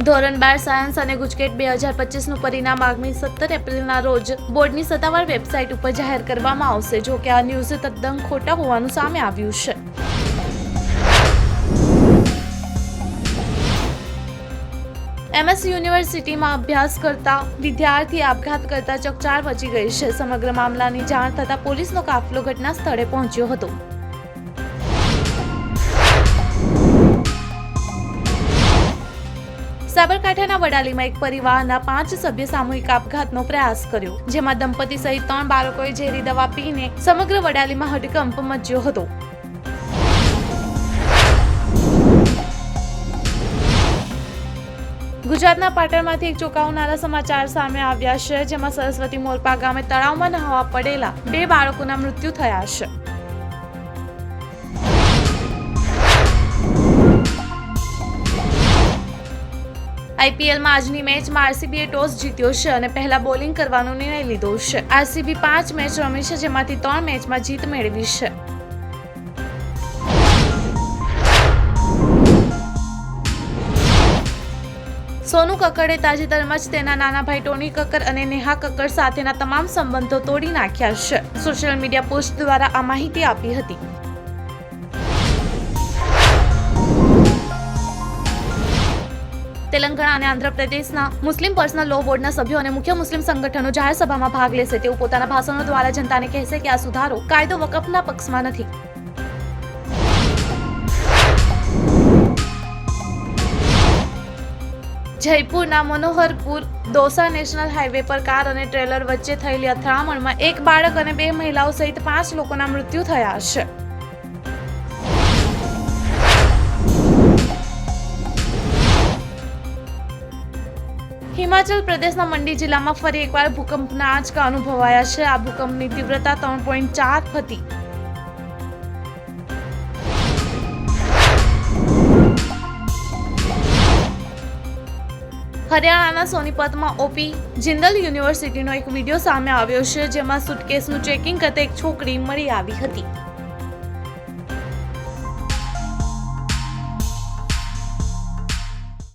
ધોરણ 12 સાયન્સ અને ગુજકેટ 2025નું પરિણામ આગામી 17 એપ્રિલના રોજ બોર્ડની સત્તાવાર વેબસાઇટ ઉપર જાહેર કરવામાં આવશે. જો કે આ ન્યૂઝ તદ્દન ખોટા હોવાનું સામે આવ્યું છે. MS યુનિવર્સિટીમાં અભ્યાસ કરતા વિદ્યાર્થી આપઘાત કરતા ચકચાર મચી ગઈ છે. સમગ્ર મામલાની જાણ થતાં પોલીસનો કાફલો ઘટના સ્થળે પહોંચ્યો હતો. સાબરકાંઠાના વડાલીમાં એક પરિવારના 5 સભ્ય સામૂહિક આપઘાતનો પ્રયાસ કર્યો, જેમાં દંપતી સહિત 3 બાળકોએ ઝેરી દવા પીને સમગ્ર વડાલીમાં હડકંપ મચ્યો હતો. ગુજરાતના પાટણમાંથી એક ચોંકાવનારા સમાચાર સામે આવ્યા છે, જેમાં સરસ્વતી મોરપા ગામે તળાવમાં નહાવા પડેલા 2 બાળકોના મૃત્યુ થયા છે. IPLમાં આજની મેચમાં RCBએ ટોસ જીત્યો છે અને પહેલા બોલિંગ કરવાનો નિર્ણય લીધો છે. RCB 5 મેચ રમી છે, જેમાંથી 3 મેચમાં જીત મેળવી છે. સોનુ કક્કડે તાજેતરમાં જ તેના નાના ભાઈ ટોની કક્કર અને નેહા કક્કર સાથેના તમામ સંબંધો તોડી નાખ્યા છે. સોશિયલ મીડિયા પોસ્ટ દ્વારા આ માહિતી આપી હતી. તેલંગાણા અને આંધ્રપ્રદેશના મુસ્લિમ પર્સનલ લો બોર્ડના સભ્યો અને મુખ્ય મુસ્લિમ સંગઠનો જાહેર સભામાં ભાગ લેશે. તેઓ પોતાના ભાષણો દ્વારા જનતાને કહેશે કે આ સુધારો કાયદો વકફના પક્ષમાં નથી. જયપુરના મનોહરપુર દોસા નેશનલ હાઈવે પર કાર અને ટ્રેલર વચ્ચે થયેલી અથડામણમાં એક બાળક અને 2 મહિલાઓ સહિત 5 લોકોના મૃત્યુ થયા છે. હિમાચલ પ્રદેશના મંડી જિલ્લામાં ફરી એકવાર ભૂકંપના આંચકા અનુભવાયા છે. આ ભૂકંપની તીવ્રતા 3.4 હતી. હરિયાણાના સોનીપતમાં OP જિંદલ યુનિવર્સિટીનો એક વિડીયો સામે આવ્યો છે, જેમાં સુટકેસનું ચેકિંગ કરતા એક છોકરી મળી આવી હતી.